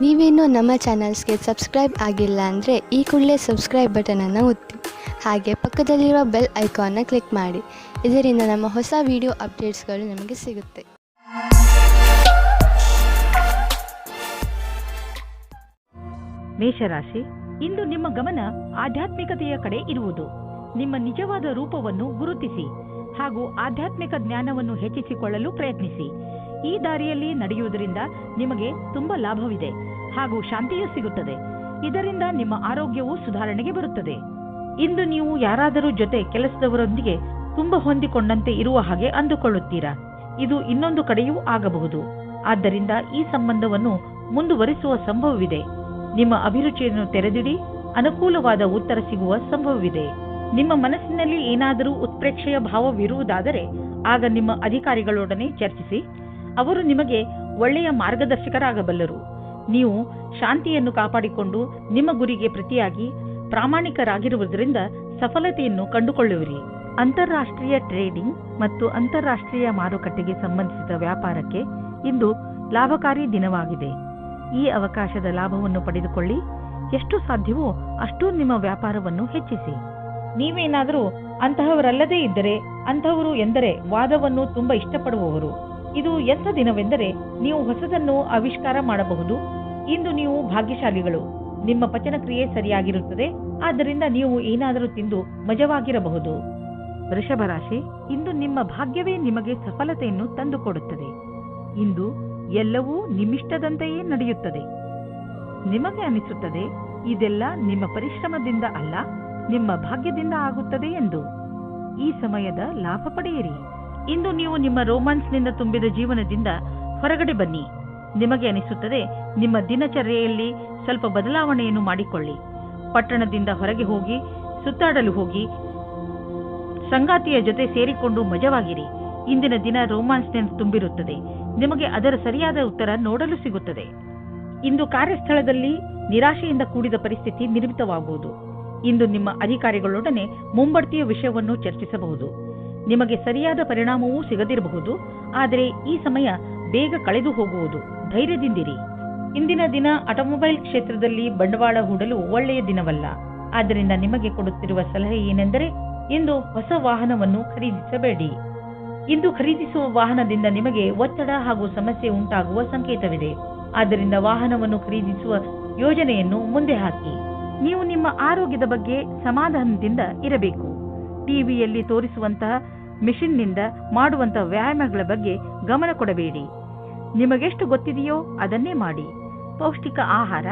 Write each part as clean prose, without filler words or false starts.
ನೀವೇನೂ ನಮ್ಮ ಚಾನಲ್ಸ್ಗೆ ಸಬ್ಸ್ಕ್ರೈಬ್ ಆಗಿಲ್ಲ ಅಂದರೆ ಈ ಕೂಡಲೇ ಸಬ್ಸ್ಕ್ರೈಬ್ ಬಟನನ್ನು ಒತ್ತಿ ಹಾಗೆ ಪಕ್ಕದಲ್ಲಿರುವ ಬೆಲ್ ಐಕಾನ್ನ ಕ್ಲಿಕ್ ಮಾಡಿ. ಇದರಿಂದ ನಮ್ಮ ಹೊಸ ವಿಡಿಯೋ ಅಪ್ಡೇಟ್ಸ್ಗಳು ನಿಮಗೆ ಸಿಗುತ್ತೆ. ಮೇಷರಾಶಿ, ಇಂದು ನಿಮ್ಮ ಗಮನ ಆಧ್ಯಾತ್ಮಿಕತೆಯ ಕಡೆ ಇರುವುದು. ನಿಮ್ಮ ನಿಜವಾದ ರೂಪವನ್ನು ಗುರುತಿಸಿ ಹಾಗೂ ಆಧ್ಯಾತ್ಮಿಕ ಜ್ಞಾನವನ್ನು ಹೆಚ್ಚಿಸಿಕೊಳ್ಳಲು ಪ್ರಯತ್ನಿಸಿ. ಈ ದಾರಿಯಲ್ಲಿ ನಡೆಯುವುದರಿಂದ ನಿಮಗೆ ತುಂಬಾ ಲಾಭವಿದೆ ಹಾಗೂ ಶಾಂತಿಯೂ ಸಿಗುತ್ತದೆ. ಇದರಿಂದ ನಿಮ್ಮ ಆರೋಗ್ಯವು ಸುಧಾರಣೆಗೆ ಬರುತ್ತದೆ. ಇಂದು ನೀವು ಯಾರಾದರೂ ಜೊತೆ ಕೆಲಸದವರೊಂದಿಗೆ ತುಂಬಾ ಹೊಂದಿಕೊಂಡಂತೆ ಇರುವ ಹಾಗೆ ಅಂದುಕೊಳ್ಳುತ್ತೀರಾ. ಇದು ಇನ್ನೊಂದು ಕಡೆಯೂ ಆಗಬಹುದು. ಆದ್ದರಿಂದ ಈ ಸಂಬಂಧವನ್ನು ಮುಂದುವರಿಸುವ ಸಂಭವವಿದೆ. ನಿಮ್ಮ ಅಭಿರುಚಿಯನ್ನು ತೆರೆದಿಡಿ, ಅನುಕೂಲವಾದ ಉತ್ತರ ಸಿಗುವ ಸಂಭವವಿದೆ. ನಿಮ್ಮ ಮನಸ್ಸಿನಲ್ಲಿ ಏನಾದರೂ ಉತ್ಪ್ರೇಕ್ಷೆಯ ಭಾವವಿರುವುದಾದರೆ ಆಗ ನಿಮ್ಮ ಅಧಿಕಾರಿಗಳೊಡನೆ ಚರ್ಚಿಸಿ. ಅವರು ನಿಮಗೆ ಒಳ್ಳೆಯ ಮಾರ್ಗದರ್ಶಕರಾಗಬಲ್ಲರು. ನೀವು ಶಾಂತಿಯನ್ನು ಕಾಪಾಡಿಕೊಂಡು ನಿಮ್ಮ ಗುರಿಗೆ ಪ್ರತಿಯಾಗಿ ಪ್ರಾಮಾಣಿಕರಾಗಿರುವುದರಿಂದ ಸಫಲತೆಯನ್ನು ಕಂಡುಕೊಳ್ಳುವಿರಿ. ಅಂತಾರಾಷ್ಟ್ರೀಯ ಟ್ರೇಡಿಂಗ್ ಮತ್ತು ಅಂತಾರಾಷ್ಟ್ರೀಯ ಮಾರುಕಟ್ಟೆಗೆ ಸಂಬಂಧಿಸಿದ ವ್ಯಾಪಾರಕ್ಕೆ ಇಂದು ಲಾಭಕಾರಿ ದಿನವಾಗಿದೆ. ಈ ಅವಕಾಶದ ಲಾಭವನ್ನು ಪಡೆದುಕೊಳ್ಳಿ. ಎಷ್ಟು ಸಾಧ್ಯವೋ ಅಷ್ಟು ನಿಮ್ಮ ವ್ಯಾಪಾರವನ್ನು ಹೆಚ್ಚಿಸಿ. ನೀವೇನಾದರೂ ಅಂತಹವರಲ್ಲದೇ ಇದ್ದರೆ, ಅಂತಹವರು ಎಂದರೆ ವಾದವನ್ನು ತುಂಬಾ ಇಷ್ಟಪಡುವವರು. ಇದು ಎಂಥ ದಿನವೆಂದರೆ ನೀವು ಹೊಸದನ್ನು ಆವಿಷ್ಕಾರ ಮಾಡಬಹುದು. ಇಂದು ನೀವು ಭಾಗ್ಯಶಾಲಿಗಳು. ನಿಮ್ಮ ಪಚನ ಕ್ರಿಯೆ ಸರಿಯಾಗಿರುತ್ತದೆ. ಆದ್ದರಿಂದ ನೀವು ಏನಾದರೂ ತಿಂದು ಮಜವಾಗಿರಬಹುದು. ವೃಷಭ ರಾಶಿ, ಇಂದು ನಿಮ್ಮ ಭಾಗ್ಯವೇ ನಿಮಗೆ ಸಫಲತೆಯನ್ನು ತಂದುಕೊಡುತ್ತದೆ. ಇಂದು ಎಲ್ಲವೂ ನಿಮ್ಮಿಷ್ಟದಂತೆಯೇ ನಡೆಯುತ್ತದೆ. ನಿಮಗೆ ಅನಿಸುತ್ತದೆ ಇದೆಲ್ಲ ನಿಮ್ಮ ಪರಿಶ್ರಮದಿಂದ ಅಲ್ಲ, ನಿಮ್ಮ ಭಾಗ್ಯದಿಂದ ಆಗುತ್ತದೆ ಎಂದು. ಈ ಸಮಯದ ಲಾಭ ಪಡೆಯಿರಿ. ಇಂದು ನೀವು ನಿಮ್ಮ ರೋಮಾನ್ಸ್ನಿಂದ ತುಂಬಿದ ಜೀವನದಿಂದ ಹೊರಗಡೆ ಬನ್ನಿ. ನಿಮಗೆ ಅನಿಸುತ್ತದೆ ನಿಮ್ಮ ದಿನಚರ್ಯೆಯಲ್ಲಿ ಸ್ವಲ್ಪ ಬದಲಾವಣೆಯನ್ನು ಮಾಡಿಕೊಳ್ಳಿ. ಪಟ್ಟಣದಿಂದ ಹೊರಗೆ ಹೋಗಿ ಸುತ್ತಾಡಲು ಹೋಗಿ ಸಂಗಾತಿಯ ಜೊತೆ ಸೇರಿಕೊಂಡು ಮಜವಾಗಿರಿ. ಇಂದಿನ ದಿನ ರೋಮಾನ್ಸ್ನಿಂದ ತುಂಬಿರುತ್ತದೆ. ನಿಮಗೆ ಅದರ ಸರಿಯಾದ ಉತ್ತರ ನೋಡಲು ಸಿಗುತ್ತದೆ. ಇಂದು ಕಾರ್ಯಸ್ಥಳದಲ್ಲಿ ನಿರಾಶೆಯಿಂದ ಕೂಡಿದ ಪರಿಸ್ಥಿತಿ ನಿರ್ಮಿತವಾಗುವುದು. ಇಂದು ನಿಮ್ಮ ಅಧಿಕಾರಿಗಳೊಡನೆ ಮುಂಬಡ್ತಿಯ ವಿಷಯವನ್ನು ಚರ್ಚಿಸಬಹುದು. ನಿಮಗೆ ಸರಿಯಾದ ಪರಿಣಾಮವೂ ಸಿಗದಿರಬಹುದು. ಆದರೆ ಈ ಸಮಯ ಬೇಗ ಕಳೆದು ಹೋಗುವುದು. ಧೈರ್ಯದಿಂದಿರಿ. ಇಂದಿನ ದಿನ ಆಟೋಮೊಬೈಲ್ ಕ್ಷೇತ್ರದಲ್ಲಿ ಬಂಡವಾಳ ಹೂಡಲು ಒಳ್ಳೆಯ ದಿನವಲ್ಲ. ಆದ್ದರಿಂದ ನಿಮಗೆ ಕೊಡುತ್ತಿರುವ ಸಲಹೆ ಏನೆಂದರೆ ಇಂದು ಹೊಸ ವಾಹನವನ್ನು ಖರೀದಿಸಬೇಡಿ. ಇಂದು ಖರೀದಿಸುವ ವಾಹನದಿಂದ ನಿಮಗೆ ಒತ್ತಡ ಹಾಗೂ ಸಮಸ್ಯೆ ಉಂಟಾಗುವ ಸಂಕೇತವಿದೆ. ಆದ್ದರಿಂದ ವಾಹನವನ್ನು ಖರೀದಿಸುವ ಯೋಜನೆಯನ್ನು ಮುಂದೆ ಹಾಕಿ. ನೀವು ನಿಮ್ಮ ಆರೋಗ್ಯದ ಬಗ್ಗೆ ಸಮಾಧಾನದಿಂದ ಇರಬೇಕು. ಟಿವಿಯಲ್ಲಿ ತೋರಿಸುವಂತಹ ಮಿಷನ್ನಿಂದ ಮಾಡುವಂತಹ ವ್ಯಾಯಾಮಗಳ ಬಗ್ಗೆ ಗಮನ ಕೊಡಬೇಡಿ. ನಿಮಗೆಷ್ಟು ಗೊತ್ತಿದೆಯೋ ಅದನ್ನೇ ಮಾಡಿ. ಪೌಷ್ಟಿಕ ಆಹಾರ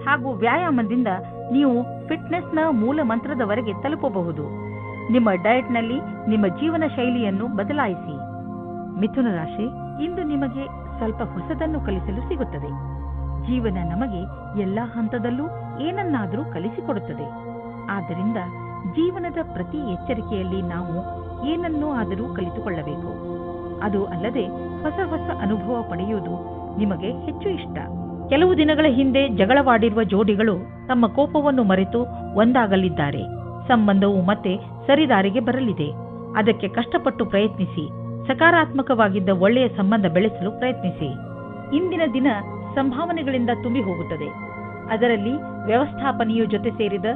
ಹಾಗೂ ವ್ಯಾಯಾಮದಿಂದ ನೀವು ಫಿಟ್ನೆಸ್ನ ಮೂಲ ಮಂತ್ರದವರೆಗೆ ತಲುಪಬಹುದು. ನಿಮ್ಮ ಡಯಟ್ನಲ್ಲಿ ನಿಮ್ಮ ಜೀವನ ಶೈಲಿಯನ್ನು ಬದಲಾಯಿಸಿ. ಮಿಥುನ ರಾಶಿ, ಇಂದು ನಿಮಗೆ ಸ್ವಲ್ಪ ಹೊಸದನ್ನು ಕಲಿಸಲು ಸಿಗುತ್ತದೆ. ಜೀವನ ನಮಗೆ ಎಲ್ಲಾ ಹಂತದಲ್ಲೂ ಏನನ್ನಾದರೂ ಕಲಿಸಿಕೊಡುತ್ತದೆ. ಆದ್ದರಿಂದ ಜೀವನದ ಪ್ರತಿ ಎಚ್ಚರಿಕೆಯಲ್ಲಿ ನಾವು ಏನನ್ನೂ ಆದರೂ ಕಲಿತುಕೊಳ್ಳಬೇಕು. ಅದು ಅಲ್ಲದೆ ಹೊಸ ಹೊಸ ಅನುಭವ ಪಡೆಯುವುದು ನಿಮಗೆ ಹೆಚ್ಚು ಇಷ್ಟ. ಕೆಲವು ದಿನಗಳ ಹಿಂದೆ ಜಗಳವಾಡಿರುವ ಜೋಡಿಗಳು ತಮ್ಮ ಕೋಪವನ್ನು ಮರೆತು ಒಂದಾಗಲಿದ್ದಾರೆ. ಸಂಬಂಧವು ಮತ್ತೆ ಸರಿದಾರಿಗೆ ಬರಲಿದೆ. ಅದಕ್ಕೆ ಕಷ್ಟಪಟ್ಟು ಪ್ರಯತ್ನಿಸಿ. ಸಕಾರಾತ್ಮಕವಾಗಿದ್ದ ಒಳ್ಳೆಯ ಸಂಬಂಧ ಬೆಳೆಸಲು ಪ್ರಯತ್ನಿಸಿ. ಇಂದಿನ ದಿನ ಸಂಭಾವನೆಗಳಿಂದ ತುಂಬಿ ಹೋಗುತ್ತದೆ. ಅದರಲ್ಲಿ ವ್ಯವಸ್ಥಾಪನೆಯ ಜೊತೆ ಸೇರಿದ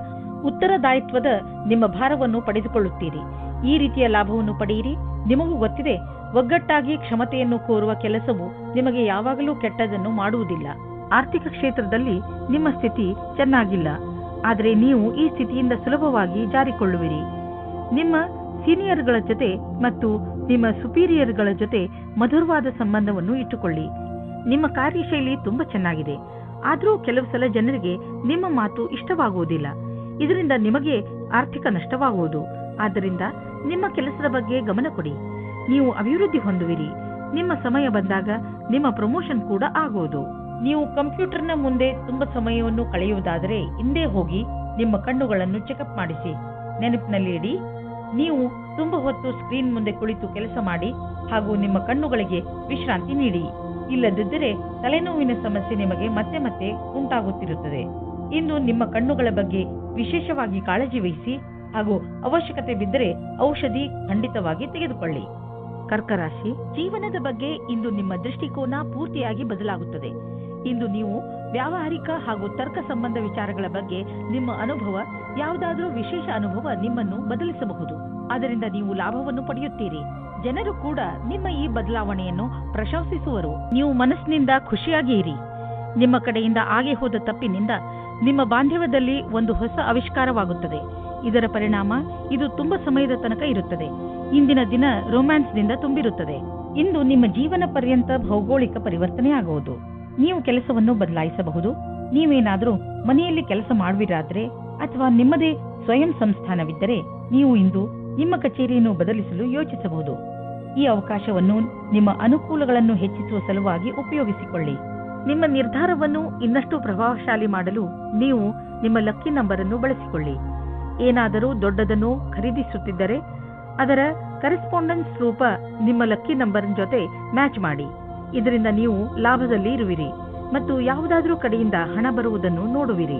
ಉತ್ತರದಾಯಿತ್ವದ ನಿಮ್ಮ ಭಾರವನ್ನು ಪಡೆದುಕೊಳ್ಳುತ್ತೀರಿ. ಈ ರೀತಿಯ ಲಾಭವನ್ನು ಪಡೆಯಿರಿ. ನಿಮಗೂ ಗೊತ್ತಿದೆ, ಒಗ್ಗಟ್ಟಾಗಿ ಕ್ಷಮತೆಯನ್ನು ಕೋರುವ ಕೆಲಸವು ನಿಮಗೆ ಯಾವಾಗಲೂ ಕೆಟ್ಟದನ್ನು ಮಾಡುವುದಿಲ್ಲ. ಆರ್ಥಿಕ ಕ್ಷೇತ್ರದಲ್ಲಿ ನಿಮ್ಮ ಸ್ಥಿತಿ ಚೆನ್ನಾಗಿಲ್ಲ. ಆದರೆ ನೀವು ಈ ಸ್ಥಿತಿಯಿಂದ ಸುಲಭವಾಗಿ ಜಾರಿಕೊಳ್ಳುವಿರಿ. ನಿಮ್ಮ ಸೀನಿಯರ್ಗಳ ಜೊತೆ ಮತ್ತು ನಿಮ್ಮ ಸುಪೀರಿಯರ್ಗಳ ಜೊತೆ ಮಧುರವಾದ ಸಂಬಂಧವನ್ನು ಇಟ್ಟುಕೊಳ್ಳಿ. ನಿಮ್ಮ ಕಾರ್ಯಶೈಲಿ ತುಂಬಾ ಚೆನ್ನಾಗಿದೆ. ಆದರೂ ಕೆಲವು ಸಲ ಜನರಿಗೆ ನಿಮ್ಮ ಮಾತು ಇಷ್ಟವಾಗುವುದಿಲ್ಲ. ಇದರಿಂದ ನಿಮಗೆ ಆರ್ಥಿಕ ನಷ್ಟವಾಗುವುದು. ಆದ್ದರಿಂದ ನಿಮ್ಮ ಕೆಲಸದ ಬಗ್ಗೆ ಗಮನ ಕೊಡಿ. ನೀವು ಅಭಿವೃದ್ಧಿ ಹೊಂದುವಿರಿ. ನಿಮ್ಮ ಸಮಯ ಬಂದಾಗ ನಿಮ್ಮ ಪ್ರಮೋಷನ್ ಕೂಡ ಆಗುವುದು. ನೀವು ಕಂಪ್ಯೂಟರ್ನ ಮುಂದೆ ತುಂಬಾ ಸಮಯವನ್ನು ಕಳೆಯುವುದಾದರೆ ಹಿಂದೆ ಹೋಗಿ ನಿಮ್ಮ ಕಣ್ಣುಗಳನ್ನು ಚೆಕಪ್ ಮಾಡಿಸಿ. ನೆನಪಿನಲ್ಲಿ ಇಡಿ, ನೀವು ತುಂಬಾ ಹೊತ್ತು ಸ್ಕ್ರೀನ್ ಮುಂದೆ ಕುಳಿತು ಕೆಲಸ ಮಾಡಿ ಹಾಗೂ ನಿಮ್ಮ ಕಣ್ಣುಗಳಿಗೆ ವಿಶ್ರಾಂತಿ ನೀಡಿ. ಇಲ್ಲದಿದ್ದರೆ ತಲೆನೋವಿನ ಸಮಸ್ಯೆ ನಿಮಗೆ ಮತ್ತೆ ಮತ್ತೆ ಉಂಟಾಗುತ್ತಿರುತ್ತದೆ. ಇಂದು ನಿಮ್ಮ ಕಣ್ಣುಗಳ ಬಗ್ಗೆ ವಿಶೇಷವಾಗಿ ಕಾಳಜಿ ವಹಿಸಿ ಹಾಗೂ ಅವಶ್ಯಕತೆ ಬಿದ್ದರೆ ಔಷಧಿ ಖಂಡಿತವಾಗಿ ತೆಗೆದುಕೊಳ್ಳಿ. ಕರ್ಕರಾಶಿ, ಜೀವನದ ಬಗ್ಗೆ ಇಂದು ನಿಮ್ಮ ದೃಷ್ಟಿಕೋನ ಪೂರ್ತಿಯಾಗಿ ಬದಲಾಗುತ್ತದೆ. ಇಂದು ನೀವು ವ್ಯಾವಹಾರಿಕ ಹಾಗೂ ತರ್ಕ ಸಂಬಂಧ ವಿಚಾರಗಳ ಬಗ್ಗೆ ನಿಮ್ಮ ಅನುಭವ, ಯಾವುದಾದರೂ ವಿಶೇಷ ಅನುಭವ ನಿಮ್ಮನ್ನು ಬದಲಿಸಬಹುದು. ಅದರಿಂದ ನೀವು ಲಾಭವನ್ನು ಪಡೆಯುತ್ತೀರಿ. ಜನರು ಕೂಡ ನಿಮ್ಮ ಈ ಬದಲಾವಣೆಯನ್ನು ಪ್ರಶಂಸಿಸುವರು. ನೀವು ಮನಸ್ಸಿನಿಂದ ಖುಷಿಯಾಗಿ ಇರಿ. ನಿಮ್ಮ ಕಡೆಯಿಂದ ಆಗಿ ಹೋದ ತಪ್ಪಿನಿಂದ ನಿಮ್ಮ ಬಾಂಧವ್ಯದಲ್ಲಿ ಒಂದು ಹೊಸ ಆವಿಷ್ಕಾರವಾಗುತ್ತದೆ. ಇದರ ಪರಿಣಾಮ ಇದು ತುಂಬಾ ಸಮಯದ ತನಕ ಇರುತ್ತದೆ. ಇಂದಿನ ದಿನ ರೊಮ್ಯಾನ್ಸ್ನಿಂದ ತುಂಬಿರುತ್ತದೆ. ಇಂದು ನಿಮ್ಮ ಜೀವನ ಪರ್ಯಂತ ಭೌಗೋಳಿಕ ಪರಿವರ್ತನೆ ಆಗುವುದು. ನೀವು ಕೆಲಸವನ್ನು ಬದಲಾಯಿಸಬಹುದು. ನೀವೇನಾದರೂ ಮನೆಯಲ್ಲಿ ಕೆಲಸ ಮಾಡುವಿರಾದ್ರೆ ಅಥವಾ ನಿಮ್ಮದೇ ಸ್ವಯಂ ಸಂಸ್ಥಾನವಿದ್ದರೆ ನೀವು ಇಂದು ನಿಮ್ಮ ಕಚೇರಿಯನ್ನು ಬದಲಿಸಲು ಯೋಚಿಸಬಹುದು. ಈ ಅವಕಾಶವನ್ನು ನಿಮ್ಮ ಅನುಕೂಲಗಳನ್ನು ಹೆಚ್ಚಿಸುವ ಸಲುವಾಗಿ ಉಪಯೋಗಿಸಿಕೊಳ್ಳಿ. ನಿಮ್ಮ ನಿರ್ಧಾರವನ್ನು ಇನ್ನಷ್ಟು ಪ್ರಭಾವಶಾಲಿ ಮಾಡಲು ನೀವು ನಿಮ್ಮ ಲಕ್ಕಿ ನಂಬರ್ ಅನ್ನು ಬಳಸಿಕೊಳ್ಳಿ. ಏನಾದರೂ ದೊಡ್ಡದನ್ನು ಖರೀದಿಸುತ್ತಿದ್ದರೆ ಅದರ ಕರೆಸ್ಪಾಂಡೆನ್ಸ್ ರೂಪ ನಿಮ್ಮ ಲಕ್ಕಿ ನಂಬರ್ ಜೊತೆ ಮ್ಯಾಚ್ ಮಾಡಿ. ಇದರಿಂದ ನೀವು ಲಾಭದಲ್ಲಿ ಇರುವಿರಿ ಮತ್ತು ಯಾವುದಾದರೂ ಕಡೆಯಿಂದ ಹಣ ಬರುವುದನ್ನು ನೋಡುವಿರಿ.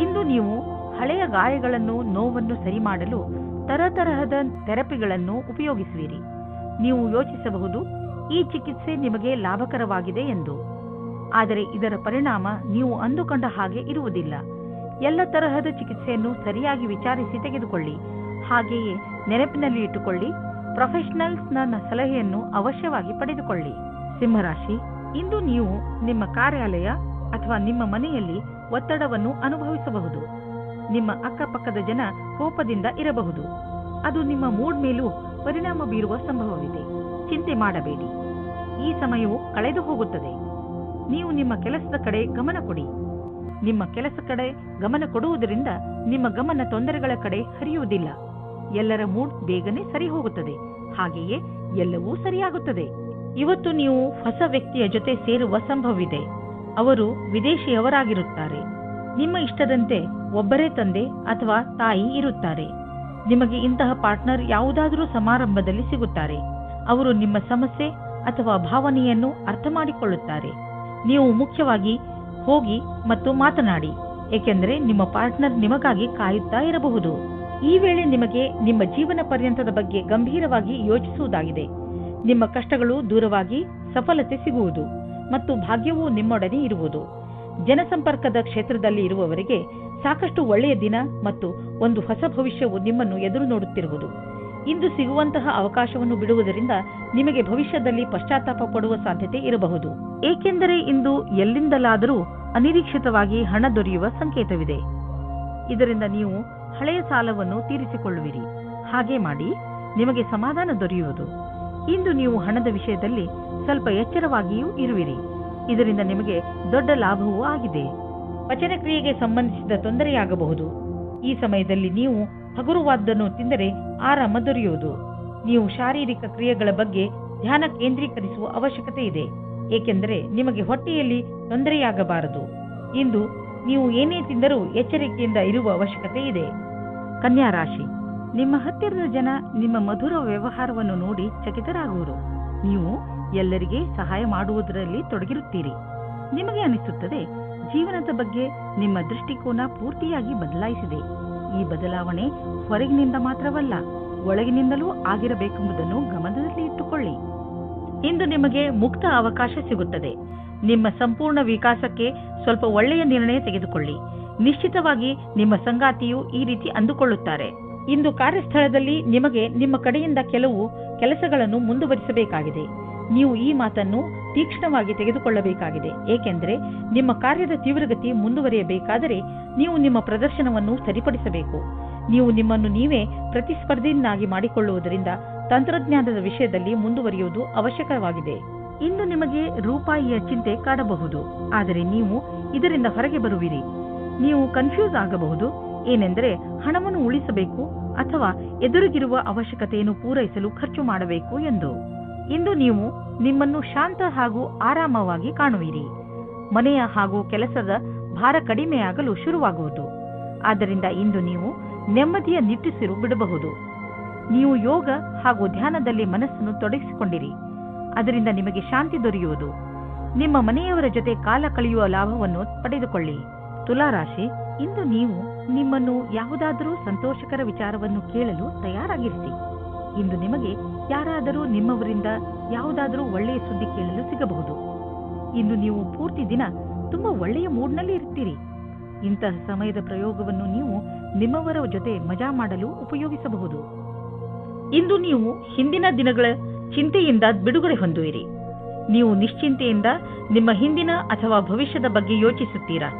ಇಂದು ನೀವು ಹಳೆಯ ಗಾಯಗಳನ್ನು, ನೋವನ್ನು ಸರಿ ಮಾಡಲು ತರತರಹದ ಥೆರಪಿಗಳನ್ನು ಉಪಯೋಗಿಸುವಿರಿ. ನೀವು ಯೋಚಿಸಬಹುದು, ಈ ಚಿಕಿತ್ಸೆ ನಿಮಗೆ ಲಾಭಕರವಾಗಿದೆ ಎಂದು. ಆದರೆ ಇದರ ಪರಿಣಾಮ ನೀವು ಅಂದುಕೊಂಡ ಹಾಗೆ ಇರುವುದಿಲ್ಲ. ಎಲ್ಲ ತರಹದ ಚಿಕಿತ್ಸೆಯನ್ನು ಸರಿಯಾಗಿ ವಿಚಾರಿಸಿ ತೆಗೆದುಕೊಳ್ಳಿ. ಹಾಗೆಯೇ ನೆನಪಿನಲ್ಲಿ ಇಟ್ಟುಕೊಳ್ಳಿ, ಪ್ರೊಫೆಷನಲ್ಸ್ನ ಸಲಹೆಯನ್ನು ಅವಶ್ಯವಾಗಿ ಪಡೆದುಕೊಳ್ಳಿ. ಸಿಂಹರಾಶಿ, ಇಂದು ನೀವು ನಿಮ್ಮ ಕಾರ್ಯಾಲಯ ಅಥವಾ ನಿಮ್ಮ ಮನೆಯಲ್ಲಿ ಒತ್ತಡವನ್ನು ಅನುಭವಿಸಬಹುದು. ನಿಮ್ಮ ಅಕ್ಕಪಕ್ಕದ ಜನ ಕೋಪದಿಂದ ಇರಬಹುದು. ಅದು ನಿಮ್ಮ ಮೂಡ್ ಮೇಲೂ ಪರಿಣಾಮ ಬೀರುವ ಸಂಭವವಿದೆ. ಚಿಂತೆ ಮಾಡಬೇಡಿ, ಈ ಸಮಯವು ಕಳೆದು ಹೋಗುತ್ತದೆ. ನೀವು ನಿಮ್ಮ ಕೆಲಸದ ಕಡೆ ಗಮನ ಕೊಡಿ. ನಿಮ್ಮ ಕೆಲಸ ಕಡೆ ಗಮನ ಕೊಡುವುದರಿಂದ ನಿಮ್ಮ ಗಮನ ತೊಂದರೆಗಳ ಕಡೆ ಹರಿಯುವುದಿಲ್ಲ. ಎಲ್ಲರ ಮೂಡ್ ಬೇಗನೆ ಸರಿ ಹೋಗುತ್ತದೆ. ಹಾಗೆಯೇ ಎಲ್ಲವೂ ಸರಿಯಾಗುತ್ತದೆ. ಇವತ್ತು ನೀವು ಹೊಸ ವ್ಯಕ್ತಿಯ ಜೊತೆ ಸೇರುವ ಸಂಭವವಿದೆ. ಅವರು ವಿದೇಶಿಯವರಾಗಿರುತ್ತಾರೆ. ನಿಮ್ಮ ಇಷ್ಟದಂತೆ ಒಬ್ಬರೇ ತಂದೆ ಅಥವಾ ತಾಯಿ ಇರುತ್ತಾರೆ. ನಿಮಗೆ ಇಂತಹ ಪಾರ್ಟ್ನರ್ ಯಾವುದಾದರೂ ಸಮಾರಂಭದಲ್ಲಿ ಸಿಗುತ್ತಾರೆ. ಅವರು ನಿಮ್ಮ ಸಮಸ್ಯೆ ಅಥವಾ ಭಾವನೆಯನ್ನು ಅರ್ಥ ಮಾಡಿಕೊಳ್ಳುತ್ತಾರೆ. ನೀವು ಮುಖ್ಯವಾಗಿ ಹೋಗಿ ಮತ್ತು ಮಾತನಾಡಿ, ಏಕೆಂದರೆ ನಿಮ್ಮ ಪಾರ್ಟ್ನರ್ ನಿಮಗಾಗಿ ಕಾಯುತ್ತಾ ಇರಬಹುದು. ಈ ವೇಳೆ ನಿಮಗೆ ನಿಮ್ಮ ಜೀವನ ಪರ್ಯಂತದ ಬಗ್ಗೆ ಗಂಭೀರವಾಗಿ ಯೋಚಿಸುವುದಾಗಿದೆ. ನಿಮ್ಮ ಕಷ್ಟಗಳು ದೂರವಾಗಿ ಸಫಲತೆ ಸಿಗುವುದು ಮತ್ತು ಭಾಗ್ಯವೂ ನಿಮ್ಮೊಡನೆ ಇರುವುದು. ಜನಸಂಪರ್ಕದ ಕ್ಷೇತ್ರದಲ್ಲಿ ಇರುವವರಿಗೆ ಸಾಕಷ್ಟು ಒಳ್ಳೆಯ ದಿನ ಮತ್ತು ಒಂದು ಹೊಸ ಭವಿಷ್ಯವು ನಿಮ್ಮನ್ನು ಎದುರು ನೋಡುತ್ತಿರುವುದು. ಇಂದು ಸಿಗುವಂತಹ ಅವಕಾಶವನ್ನು ಬಿಡುವುದರಿಂದ ನಿಮಗೆ ಭವಿಷ್ಯದಲ್ಲಿ ಪಶ್ಚಾತ್ತಾಪ ಪಡುವ ಸಾಧ್ಯತೆ ಇರಬಹುದು. ಏಕೆಂದರೆ ಇಂದು ಎಲ್ಲಿಂದಲಾದರೂ ಅನಿರೀಕ್ಷಿತವಾಗಿ ಹಣ ದೊರೆಯುವ ಸಂಕೇತವಿದೆ. ಇದರಿಂದ ನೀವು ಹಳೆಯ ಸಾಲವನ್ನು ತೀರಿಸಿಕೊಳ್ಳುವಿರಿ. ಹಾಗೆ ಮಾಡಿ ನಿಮಗೆ ಸಮಾಧಾನ ದೊರೆಯುವುದು. ಇಂದು ನೀವು ಹಣದ ವಿಷಯದಲ್ಲಿ ಸ್ವಲ್ಪ ಎಚ್ಚರವಾಗಿಯೂ ಇರುವಿರಿ. ಇದರಿಂದ ನಿಮಗೆ ದೊಡ್ಡ ಲಾಭವೂ ಆಗಿದೆ. ಪಚನ ಕ್ರಿಯೆಗೆ ಸಂಬಂಧಿಸಿದ ತೊಂದರೆಯಾಗಬಹುದು. ಈ ಸಮಯದಲ್ಲಿ ನೀವು ಹಗುರವಾದ್ದನ್ನು ತಿಂದರೆ ಆರಾಮ ದೊರೆಯುವುದು. ನೀವು ಶಾರೀರಿಕ ಕ್ರಿಯೆಗಳ ಬಗ್ಗೆ ಧ್ಯಾನ ಕೇಂದ್ರೀಕರಿಸುವ ಅವಶ್ಯಕತೆ ಇದೆ, ಏಕೆಂದರೆ ನಿಮಗೆ ಹೊಟ್ಟೆಯಲ್ಲಿ ತೊಂದರೆಯಾಗಬಾರದು. ಇಂದು ನೀವು ಏನೇ ತಿಂದರೂ ಎಚ್ಚರಿಕೆಯಿಂದ ಇರುವ ಅವಶ್ಯಕತೆ ಇದೆ. ಕನ್ಯಾ ರಾಶಿ, ನಿಮ್ಮ ಹತ್ತಿರದ ಜನ ನಿಮ್ಮ ಮಧುರ ವ್ಯವಹಾರವನ್ನು ನೋಡಿ ಚಕಿತರಾಗುವರು. ನೀವು ಎಲ್ಲರಿಗೆ ಸಹಾಯ ಮಾಡುವುದರಲ್ಲಿ ತೊಡಗಿರುತ್ತೀರಿ. ನಿಮಗೆ ಅನಿಸುತ್ತದೆ, ಜೀವನದ ಬಗ್ಗೆ ನಿಮ್ಮ ದೃಷ್ಟಿಕೋನ ಪೂರ್ತಿಯಾಗಿ ಬದಲಾಯಿಸಿದೆ. ಈ ಬದಲಾವಣೆ ಹೊರಗಿನಿಂದ ಮಾತ್ರವಲ್ಲ, ಒಳಗಿನಿಂದಲೂ ಆಗಿರಬೇಕೆಂಬುದನ್ನು ಗಮನದಲ್ಲಿ ಇಟ್ಟುಕೊಳ್ಳಿ. ಇಂದು ನಿಮಗೆ ಮುಕ್ತ ಅವಕಾಶ ಸಿಗುತ್ತದೆ. ನಿಮ್ಮ ಸಂಪೂರ್ಣ ವಿಕಾಸಕ್ಕೆ ಸ್ವಲ್ಪ ಒಳ್ಳೆಯ ನಿರ್ಣಯ ತೆಗೆದುಕೊಳ್ಳಿ. ನಿಶ್ಚಿತವಾಗಿ ನಿಮ್ಮ ಸಂಗಾತಿಯು ಈ ರೀತಿ ಅಂದುಕೊಳ್ಳುತ್ತಾರೆ. ಇಂದು ಕಾರ್ಯಸ್ಥಳದಲ್ಲಿ ನಿಮಗೆ ನಿಮ್ಮ ಕಡೆಯಿಂದ ಕೆಲವು ಕೆಲಸಗಳನ್ನು ಮುಂದುವರಿಸಬೇಕಾಗಿದೆ. ನೀವು ಈ ಮಾತನ್ನು ತೀಕ್ಷ್ಣವಾಗಿ ತೆಗೆದುಕೊಳ್ಳಬೇಕಾಗಿದೆ, ಏಕೆಂದರೆ ನಿಮ್ಮ ಕಾರ್ಯದ ತೀವ್ರಗತಿ ಮುಂದುವರಿಯಬೇಕಾದರೆ ನೀವು ನಿಮ್ಮ ಪ್ರದರ್ಶನವನ್ನು ಸರಿಪಡಿಸಬೇಕು. ನೀವು ನಿಮ್ಮನ್ನು ನೀವೇ ಪ್ರತಿಸ್ಪರ್ಧಿಯನ್ನಾಗಿ ಮಾಡಿಕೊಳ್ಳುವುದರಿಂದ ತಂತ್ರಜ್ಞಾನದ ವಿಷಯದಲ್ಲಿ ಮುಂದುವರಿಯುವುದು ಅವಶ್ಯಕವಾಗಿದೆ. ಇಂದು ನಿಮಗೆ ರೂಪಾಯಿಯ ಚಿಂತೆ ಕಾಡಬಹುದು, ಆದರೆ ನೀವು ಇದರಿಂದ ಹೊರಗೆ ಬರುವಿರಿ. ನೀವು ಕನ್ಫ್ಯೂಸ್ ಆಗಬಹುದು, ಏನೆಂದರೆ ಹಣವನ್ನು ಉಳಿಸಬೇಕು ಅಥವಾ ಎದುರಿಗಿರುವ ಅವಶ್ಯಕತೆಯನ್ನು ಪೂರೈಸಲು ಖರ್ಚು ಮಾಡಬೇಕು ಎಂದು. ಇಂದು ನೀವು ನಿಮ್ಮನ್ನು ಶಾಂತ ಹಾಗೂ ಆರಾಮವಾಗಿ ಕಾಣುವಿರಿ. ಮನೆಯ ಹಾಗೂ ಕೆಲಸದ ಭಾರ ಕಡಿಮೆಯಾಗಲು ಶುರುವಾಗುವುದು. ಆದ್ದರಿಂದ ಇಂದು ನೀವು ನೆಮ್ಮದಿಯ ನಿಟ್ಟುಸಿರು ಬಿಡಬಹುದು. ನೀವು ಯೋಗ ಹಾಗೂ ಧ್ಯಾನದಲ್ಲಿ ಮನಸ್ಸನ್ನು ತೊಡಗಿಸಿಕೊಂಡಿರಿ. ಅದರಿಂದ ನಿಮಗೆ ಶಾಂತಿ ದೊರೆಯುವುದು. ನಿಮ್ಮ ಮನೆಯವರ ಜೊತೆ ಕಾಲ ಕಳೆಯುವ ಲಾಭವನ್ನು ಪಡೆದುಕೊಳ್ಳಿ. ತುಲಾರಾಶಿ, ಇಂದು ನೀವು ನಿಮ್ಮನ್ನು ಯಾವುದಾದರೂ ಸಂತೋಷಕರ ವಿಚಾರವನ್ನು ಕೇಳಲು ತಯಾರಾಗಿರಿಸಿ. ಇಂದು ನಿಮಗೆ ಯಾರಾದರೂ ನಿಮ್ಮವರಿಂದ ಯಾವುದಾದರೂ ಒಳ್ಳೆಯ ಸುದ್ದಿ ಕೇಳಲು ಸಿಗಬಹುದು. ಇಂದು ನೀವು ಪೂರ್ತಿ ದಿನ ತುಂಬಾ ಒಳ್ಳೆಯ ಮೂಡ್ನಲ್ಲಿ ಇರ್ತೀರಿ. ಇಂತಹ ಸಮಯದ ಪ್ರಯೋಗವನ್ನು ನೀವು ನಿಮ್ಮವರ ಜೊತೆ ಮಜಾ ಮಾಡಲು ಉಪಯೋಗಿಸಬಹುದು. ಇಂದು ನೀವು ಹಿಂದಿನ ದಿನಗಳ ಚಿಂತೆಯಿಂದ ಬಿಡುಗಡೆ ಹೊಂದುವಿರಿ. ನೀವು ನಿಶ್ಚಿಂತೆಯಿಂದ ನಿಮ್ಮ ಹಿಂದಿನ ಅಥವಾ ಭವಿಷ್ಯದ ಬಗ್ಗೆ ಯೋಚಿಸುತ್ತೀರಾ.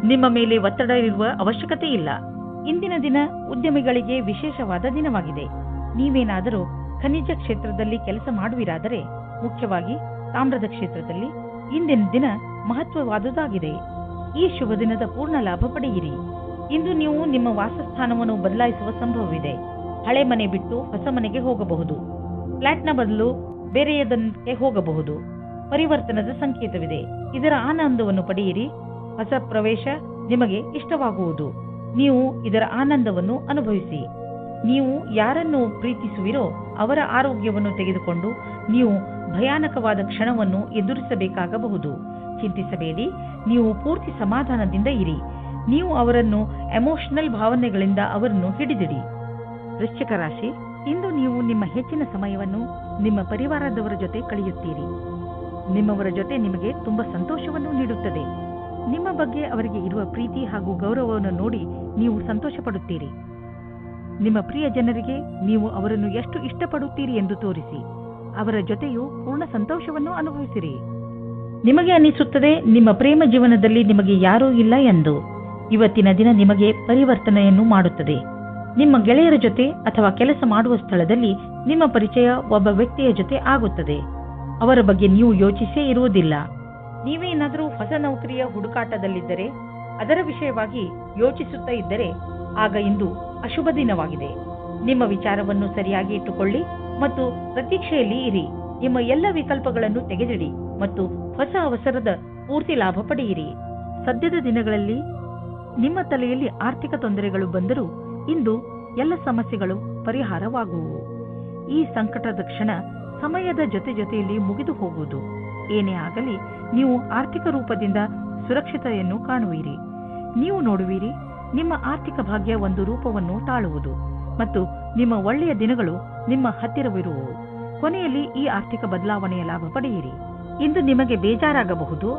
ನಿಮ್ಮ ಮೇಲೆ ಒತ್ತಡ ಇರುವ ಅವಶ್ಯಕತೆ ಇಲ್ಲ. ಇಂದಿನ ದಿನ ಉದ್ಯಮಿಗಳಿಗೆ ವಿಶೇಷವಾದ ದಿನವಾಗಿದೆ. ನೀವೇನಾದರೂ ಖನಿಜ ಕ್ಷೇತ್ರದಲ್ಲಿ ಕೆಲಸ ಮಾಡುವಿರಾದರೆ, ಮುಖ್ಯವಾಗಿ ತಾಮ್ರದ ಕ್ಷೇತ್ರದಲ್ಲಿ, ಇಂದಿನ ದಿನ ಮಹತ್ವವಾದುದಾಗಿದೆ. ಈ ಶುಭ ದಿನದ ಪೂರ್ಣ ಲಾಭ ಪಡೆಯಿರಿ. ಇಂದು ನೀವು ನಿಮ್ಮ ವಾಸಸ್ಥಾನವನ್ನು ಬದಲಾಯಿಸುವ ಸಂಭವವಿದೆ. ಹಳೆ ಮನೆ ಬಿಟ್ಟು ಹೊಸ ಮನೆಗೆ ಹೋಗಬಹುದು. ಫ್ಲಾಟ್ನ ಬದಲು ಬೇರೆಯದಕ್ಕೆ ಹೋಗಬಹುದು. ಪರಿವರ್ತನದ ಸಂಕೇತವಿದೆ. ಇದರ ಆನಂದವನ್ನು ಪಡೆಯಿರಿ. ಹೊಸ ಪ್ರವೇಶ ನಿಮಗೆ ಇಷ್ಟವಾಗುವುದು. ನೀವು ಇದರ ಆನಂದವನ್ನು ಅನುಭವಿಸಿ. ನೀವು ಯಾರನ್ನು ಪ್ರೀತಿಸುವಿರೋ ಅವರ ಆರೋಗ್ಯವನ್ನು ತೆಗೆದುಕೊಂಡು ನೀವು ಭಯಾನಕವಾದ ಕ್ಷಣವನ್ನು ಎದುರಿಸಬೇಕಾಗಬಹುದು. ಚಿಂತಿಸಬೇಡಿ. ನೀವು ಪೂರ್ತಿ ಸಮಾಧಾನದಿಂದ ಇರಿ. ನೀವು ಅವರನ್ನು ಎಮೋಷನಲ್ ಭಾವನೆಗಳಿಂದ ಅವರನ್ನು ಹಿಡಿದಿಡಿ. ವೃಶ್ಚಿಕ ರಾಶಿ, ಇಂದು ನೀವು ನಿಮ್ಮ ಹೆಚ್ಚಿನ ಸಮಯವನ್ನು ನಿಮ್ಮ ಪರಿವಾರದವರ ಜೊತೆ ಕಳೆಯುತ್ತೀರಿ. ನಿಮ್ಮವರ ಜೊತೆ ನಿಮಗೆ ತುಂಬಾ ಸಂತೋಷವನ್ನು ನೀಡುತ್ತದೆ. ನಿಮ್ಮ ಬಗ್ಗೆ ಅವರಿಗೆ ಇರುವ ಪ್ರೀತಿ ಹಾಗೂ ಗೌರವವನ್ನು ನೋಡಿ ನೀವು ಸಂತೋಷ ಪಡುತ್ತೀರಿ. ನಿಮ್ಮ ಪ್ರಿಯ ಜನರಿಗೆ ನೀವು ಅವರನ್ನು ಎಷ್ಟು ಇಷ್ಟಪಡುತ್ತೀರಿ ಎಂದು ತೋರಿಸಿ. ಅವರ ಜೊತೆಯೂ ಪೂರ್ಣ ಸಂತೋಷವನ್ನು ಅನುಭವಿಸಿರಿ. ನಿಮಗೆ ಅನಿಸುತ್ತದೆ ನಿಮ್ಮ ಪ್ರೇಮ ಜೀವನದಲ್ಲಿ ನಿಮಗೆ ಯಾರೂ ಇಲ್ಲ ಎಂದು. ಇವತ್ತಿನ ದಿನ ನಿಮಗೆ ಪರಿವರ್ತನೆಯನ್ನು ಮಾಡುತ್ತದೆ. ನಿಮ್ಮ ಗೆಳೆಯರ ಜೊತೆ ಅಥವಾ ಕೆಲಸ ಮಾಡುವ ಸ್ಥಳದಲ್ಲಿ ನಿಮ್ಮ ಪರಿಚಯ ಒಬ್ಬ ವ್ಯಕ್ತಿಯ ಜೊತೆ ಆಗುತ್ತದೆ. ಅವರ ಬಗ್ಗೆ ನೀವು ಯೋಚಿಸೇ ಇರುವುದಿಲ್ಲ. ನೀವೇನಾದರೂ ಹೊಸ ನೌಕರಿಯ ಹುಡುಕಾಟದಲ್ಲಿದ್ದರೆ, ಅದರ ವಿಷಯವಾಗಿ ಯೋಚಿಸುತ್ತಾ ಇದ್ದರೆ, ಆಗ ಇಂದು ಅಶುಭ ದಿನವಾಗಿದೆ. ನಿಮ್ಮ ವಿಚಾರವನ್ನು ಸರಿಯಾಗಿ ಇಟ್ಟುಕೊಳ್ಳಿ ಮತ್ತು ಪ್ರತೀಕ್ಷೆಯಲ್ಲಿ ಇರಿ. ನಿಮ್ಮ ಎಲ್ಲ ವಿಕಲ್ಪಗಳನ್ನು ತೆಗೆದಿಡಿ ಮತ್ತು ಹೊಸ ಅವಸರದ ಪೂರ್ತಿ ಲಾಭ ಪಡೆಯಿರಿ. ಸದ್ಯದ ದಿನಗಳಲ್ಲಿ ನಿಮ್ಮ ತಲೆಯಲ್ಲಿ ಆರ್ಥಿಕ ತೊಂದರೆಗಳು ಬಂದರೂ ಇಂದು ಎಲ್ಲ ಸಮಸ್ಯೆಗಳು ಪರಿಹಾರವಾಗುವು. ಈ ಸಂಕಟದ ಕ್ಷಣ ಸಮಯದ ಜೊತೆಯಲ್ಲಿ ಮುಗಿದು ಹೋಗುವುದು. ಏನೇ ಆಗಲಿ, ನೀವು ಆರ್ಥಿಕ ರೂಪದಿಂದ ಸುರಕ್ಷತೆಯನ್ನು ಕಾಣುವಿರಿ. ನೀವು ನೋಡುವಿರಿ, ನಿಮ್ಮ ಆರ್ಥಿಕ ಭಾಗ್ಯ ಒಂದು ರೂಪವನ್ನು ತಾಳುವುದು ಮತ್ತು ನಿಮ್ಮ ಒಳ್ಳೆಯ ದಿನಗಳು ನಿಮ್ಮ ಹತ್ತಿರವಿರುವವು. ಕೊನೆಯಲ್ಲಿ ಈ ಆರ್ಥಿಕ ಬದಲಾವಣೆಯ ಲಾಭ ಪಡೆಯಿರಿ. ಇಂದು ನಿಮಗೆ ಬೇಜಾರಾಗಬಹುದು.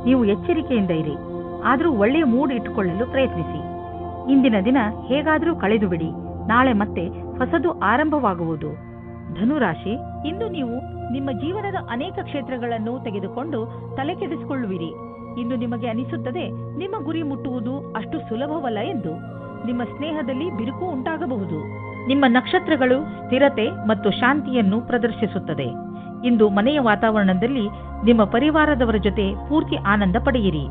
ನೀವು ಎಚ್ಚರಿಕೆಯಿಂದ ಇರಿ. ಆದರೂ ಒಳ್ಳೆಯ ಮೂಡ್ ಇಟ್ಟುಕೊಳ್ಳಲು ಪ್ರಯತ್ನಿಸಿ. ಇಂದಿನ ದಿನ ಹೇಗಾದರೂ ಕಳೆದು ಬಿಡಿ. ನಾಳೆ ಮತ್ತೆ ಹೊಸದು ಆರಂಭವಾಗುವುದು. ಧನುರಾಶಿ, ಇಂದು ನೀವು ನಿಮ್ಮ ಜೀವನದ ಅನೇಕ ಕ್ಷೇತ್ರಗಳನ್ನು ತೆಗೆದುಕೊಂಡು ತಲೆ ಕೆಡಿಸಿಕೊಳ್ಳುವಿರಿ. ಇಂದು ನಿಮಗೆ ಅನಿಸುತ್ತದೆ ನಿಮ್ಮ ಗುರಿ ಮುಟ್ಟುವುದು ಅಷ್ಟು ಸುಲಭವಲ್ಲ ಎಂದು. ನಿಮ್ಮ ಸ್ನೇಹದಲ್ಲಿ ಬಿರುಕು ಉಂಟಾಗಬಹುದು. ನಿಮ್ಮ ನಕ್ಷತ್ರಗಳು ಸ್ಥಿರತೆ ಮತ್ತು ಶಾಂತಿಯನ್ನು ಪ್ರದರ್ಶಿಸುತ್ತದೆ. ಇಂದು ಮನೆಯ ವಾತಾವರಣದಲ್ಲಿ ನಿಮ್ಮ ಪರಿವಾರದವರ ಜೊತೆ ಪೂರ್ತಿ ಆನಂದ ಪಡೆಯಿರಿ.